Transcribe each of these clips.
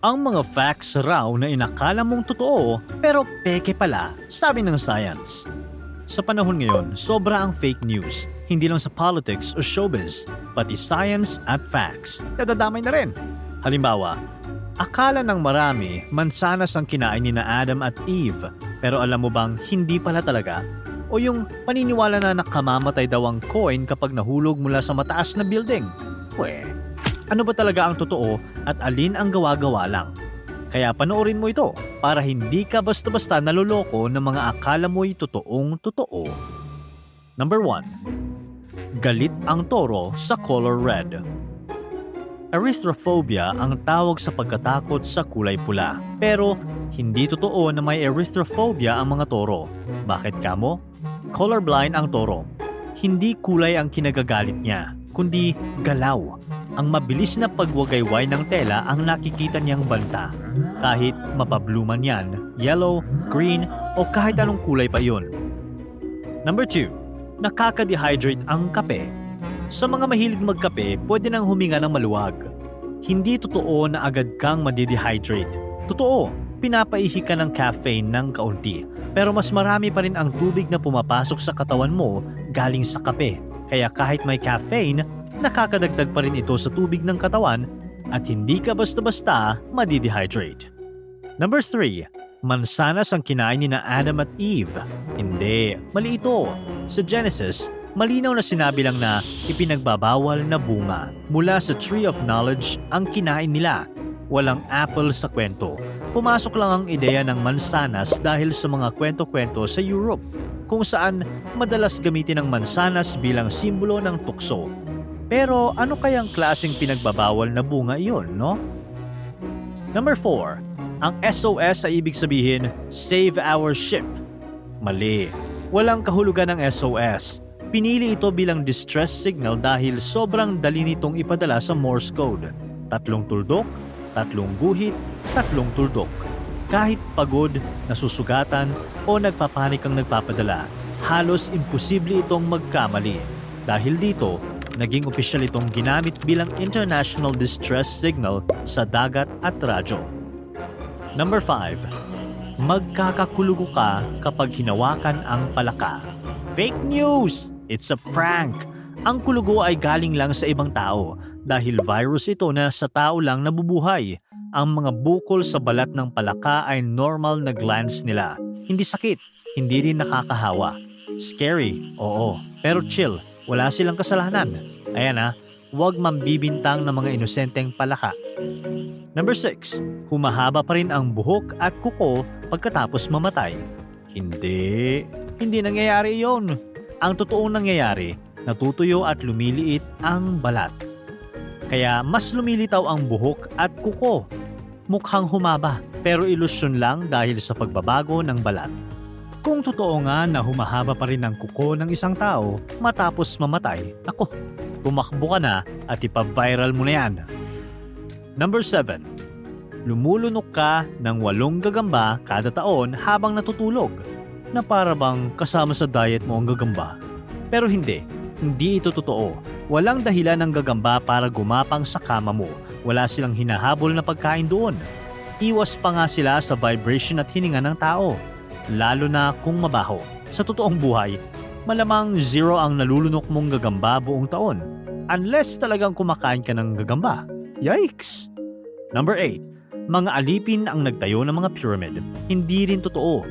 Ang mga facts raw na inakala mong totoo pero peke pala, sabi ng science. Sa panahon ngayon, sobra ang fake news. Hindi lang sa politics o showbiz, pati science at facts. Nadadamay na rin. Halimbawa, akala ng marami mansanas ang kinain ni na Adam at Eve. Pero alam mo bang hindi pala talaga? O yung paniniwala na nakamamatay daw ang coin kapag nahulog mula sa mataas na building? Ano ba talaga ang totoo at alin ang gawa-gawa lang? Kaya panoorin mo ito para hindi ka basta-basta naloloko ng mga akala mo'y totoong totoo. Number 1. Galit ang toro sa color red. Erythrophobia ang tawag sa pagkatakot sa kulay pula. Pero hindi totoo na may erythrophobia ang mga toro. Bakit kamo? Colorblind ang toro. Hindi kulay ang kinagagalit niya, kundi galaw. Ang mabilis na pagwagayway ng tela ang nakikita niyang banta. Kahit mapabluman yan, yellow, green, o kahit anong kulay pa iyon. Number 2. Nakaka-dehydrate ang kape. Sa mga mahilig magkape, pwede nang huminga ng maluwag. Hindi totoo na agad kang madidehydrate. Totoo, pinapaihi ka ng caffeine ng kaunti. Pero mas marami pa rin ang tubig na pumapasok sa katawan mo galing sa kape. Kaya kahit may caffeine, nakakadagdag pa rin ito sa tubig ng katawan at hindi ka basta-basta madidehydrate. Number 3. Mansanas ang kinain ni na Adam at Eve. Hindi, mali ito. Sa Genesis, malinaw na sinabi lang na ipinagbabawal na bunga. Mula sa Tree of Knowledge ang kinain nila. Walang apple sa kwento. Pumasok lang ang ideya ng mansanas dahil sa mga kwento-kwento sa Europe, kung saan madalas gamitin ang mansanas bilang simbolo ng tukso. Pero ano kayang klaseng pinagbabawal na bunga iyon, no? Number 4. Ang SOS ay ibig sabihin, Save Our Ship. Mali. Walang kahulugan ng SOS. Pinili ito bilang distress signal dahil sobrang dali nitong ipadala sa Morse code. 3 tuldok, 3 guhit, 3 tuldok. Kahit pagod, nasusugatan, o nagpapanik ang nagpapadala, halos imposible itong magkamali. Dahil dito, naging opisyal itong ginamit bilang international distress signal sa dagat at radyo. Number 5. Magkakakulugo ka kapag hinawakan ang palaka. Fake news! It's a prank! Ang kulugo ay galing lang sa ibang tao dahil virus ito na sa tao lang nabubuhay. Ang mga bukol sa balat ng palaka ay normal na glands nila. Hindi sakit, hindi rin nakakahawa. Scary, oo, pero chill. Wala silang kasalanan. Ayan huwag mambibintang ng mga inosenteng palaka. Number 6. Humahaba pa rin ang buhok at kuko pagkatapos mamatay. Hindi nangyayari iyon. Ang totoong nangyayari, natutuyo at lumiliit ang balat. Kaya mas lumilitaw ang buhok at kuko. Mukhang humaba, pero ilusyon lang dahil sa pagbabago ng balat. Kung totoo nga na humahaba pa rin ang kuko ng isang tao matapos mamatay, tumakbo ka na at ipa-viral mo na yan. Number 7. Lumulunok ka ng 8 gagamba kada taon habang natutulog, na para bang kasama sa diet mo ang gagamba. Pero hindi ito totoo. Walang dahilan ng gagamba para gumapang sa kama mo. Wala silang hinahabol na pagkain doon. Iwas pa nga sila sa vibration at hininga ng tao. Lalo na kung mabaho. Sa totoong buhay, malamang 0 ang nalulunok mong gagamba buong taon. Unless talagang kumakain ka ng gagamba. Yikes! Number 8. Mga alipin ang nagtayo ng mga pyramid. Hindi rin totoo.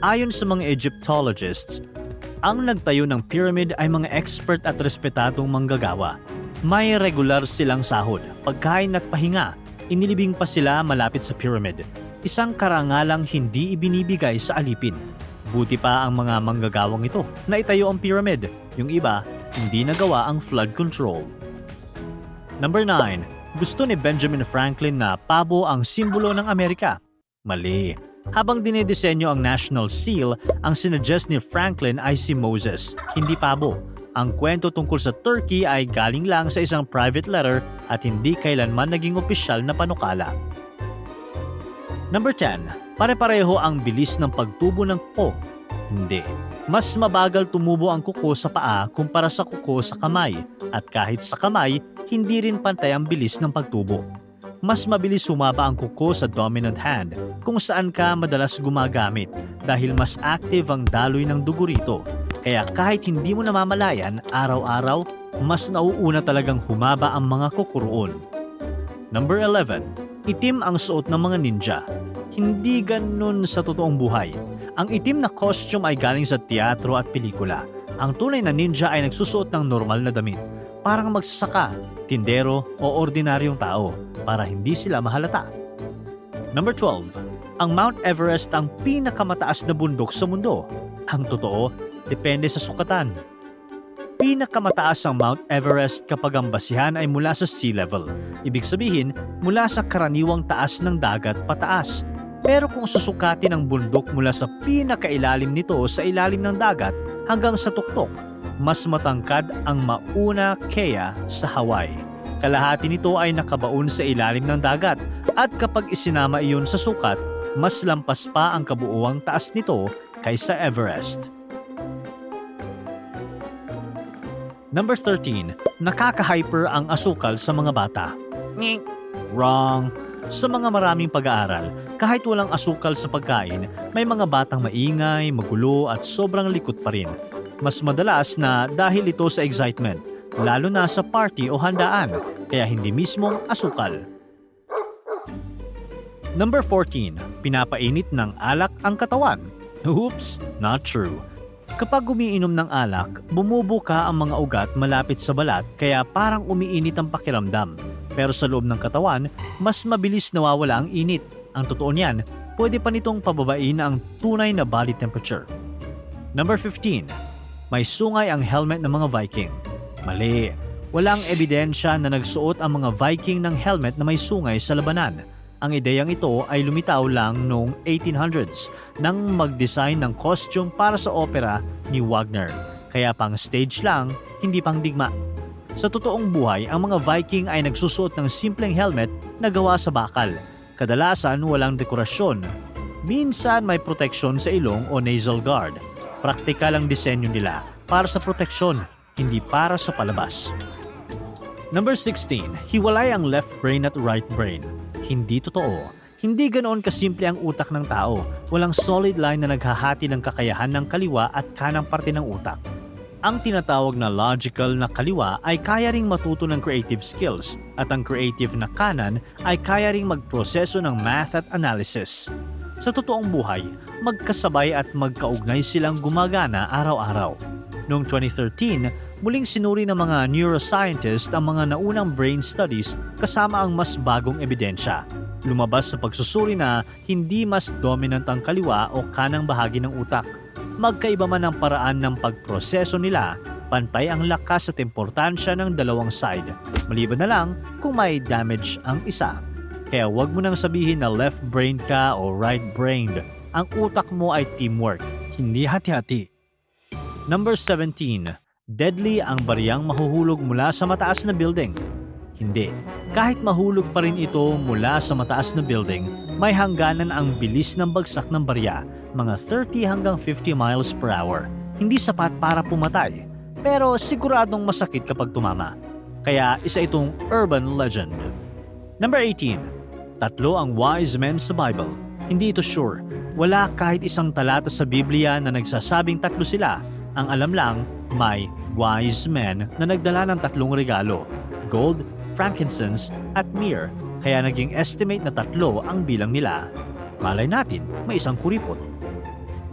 Ayon sa mga Egyptologists, ang nagtayo ng pyramid ay mga expert at respetadong manggagawa. May regular silang sahod, pagkain at pahinga. Inilibing pa sila malapit sa pyramid. Isang karangalang hindi ibinibigay sa alipin. Buti pa ang mga manggagawang ito na itayo ang pyramid. Yung iba, hindi nagawa ang flood control. Number 9. Gusto ni Benjamin Franklin na pabo ang simbolo ng Amerika. Mali. Habang dinidisenyo ang National Seal, ang sinuggest ni Franklin ay si Moses, hindi pabo. Ang kwento tungkol sa turkey ay galing lang sa isang private letter at hindi kailanman naging opisyal na panukala. Number 10. Pare-pareho ang bilis ng pagtubo ng kuko. Hindi. Mas mabagal tumubo ang kuko sa paa kumpara sa kuko sa kamay. At kahit sa kamay, hindi rin pantay ang bilis ng pagtubo. Mas mabilis humaba ang kuko sa dominant hand kung saan ka madalas gumagamit dahil mas active ang daloy ng dugo rito. Kaya kahit hindi mo namamalayan, araw-araw, mas nauuna talagang humaba ang mga kuko roon. Number 11. Itim ang suot ng mga ninja. Hindi ganun sa totoong buhay. Ang itim na costume ay galing sa teatro at pelikula. Ang tunay na ninja ay nagsusuot ng normal na damit. Parang magsasaka, tindero o ordinaryong tao para hindi sila mahalata. Number 12. Ang Mount Everest ang pinakamataas na bundok sa mundo. Ang totoo, depende sa sukatan. Pinakamataas ang Mount Everest kapag ang basihan ay mula sa sea level. Ibig sabihin, mula sa karaniwang taas ng dagat pataas. Pero kung susukatin ang bundok mula sa pinakailalim nito sa ilalim ng dagat hanggang sa tuktok, mas matangkad ang Mauna Kea sa Hawaii. Kalahati nito ay nakabaon sa ilalim ng dagat at kapag isinama iyon sa sukat, mas lampas pa ang kabuuang taas nito kaysa Everest. Number 13. Nakaka-hyper ang asukal sa mga bata. Wrong. Sa mga maraming pag-aaral, kahit walang asukal sa pagkain, may mga batang maingay, magulo at sobrang likot pa rin. Mas madalas na dahil ito sa excitement, lalo na sa party o handaan, kaya hindi mismong asukal. Number 14. Pinapainit ng alak ang katawan. Oops, not true. Kapag umiinom ng alak, bumubuka ang mga ugat malapit sa balat kaya parang umiinit ang pakiramdam. Pero sa loob ng katawan, mas mabilis nawawala ang init. Ang totoo niyan, pwede pa nitong pababain ang tunay na body temperature. Number 15. May sungay ang helmet ng mga Viking. Mali. Walang ebidensya na nagsuot ang mga Viking ng helmet na may sungay sa labanan. Ang ideyang ito ay lumitaw lang noong 1800s nang mag-design ng costume para sa opera ni Wagner. Kaya pang stage lang, hindi pang digma. Sa totoong buhay, ang mga Viking ay nagsusuot ng simpleng helmet na gawa sa bakal. Kadalasan walang dekorasyon. Minsan may proteksyon sa ilong o nasal guard. Praktikal ang disenyo nila para sa proteksyon, hindi para sa palabas. Number 16. Hiwalay ang left brain at right brain. Hindi totoo. Hindi ganoon kasimple ang utak ng tao. Walang solid line na naghahati ng kakayahan ng kaliwa at kanang parte ng utak. Ang tinatawag na logical na kaliwa ay kaya ring matuto ng creative skills at ang creative na kanan ay kaya ring magproseso ng math at analysis. Sa totoong buhay, magkasabay at magkaugnay silang gumagana araw-araw. Noong 2013, muling sinuri ng mga neuroscientist ang mga naunang brain studies kasama ang mas bagong ebidensya. Lumabas sa pagsusuri na hindi mas dominant ang kaliwa o kanang bahagi ng utak. Magkaiba man ang paraan ng pagproseso nila, pantay ang lakas at importansya ng dalawang side. Maliban na lang kung may damage ang isa. Kaya huwag mo nang sabihin na left brain ka o right brained. Ang utak mo ay teamwork, hindi hati-hati. Number 17. Deadly ang bariyang mahuhulog mula sa mataas na building. Hindi. Kahit mahulog pa rin ito mula sa mataas na building, may hangganan ang bilis ng bagsak ng barya, mga 30 hanggang 50 miles per hour. Hindi sapat para pumatay, pero siguradong masakit kapag tumama. Kaya isa itong urban legend. Number 18. Tatlo ang wise men sa Bible. Hindi ito sure. Wala kahit isang talata sa Biblia na nagsasabing tatlo sila. Ang alam lang, may wise men na nagdala ng tatlong regalo, gold, frankincense, at myrrh, kaya naging estimate na tatlo ang bilang nila. Malay natin, may isang kuripot.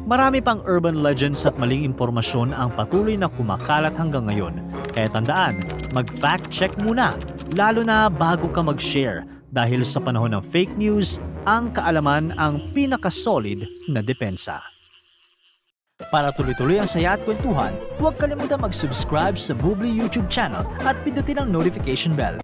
Marami pang urban legends at maling impormasyon ang patuloy na kumakalat hanggang ngayon. Kaya tandaan, mag-fact check muna, lalo na bago ka mag-share, dahil sa panahon ng fake news, ang kaalaman ang pinaka-solid na depensa. Para tuloy-tuloy ang saya at kwentuhan, huwag kalimutan mag-subscribe sa Bubbly YouTube channel at pindutin ang notification bell.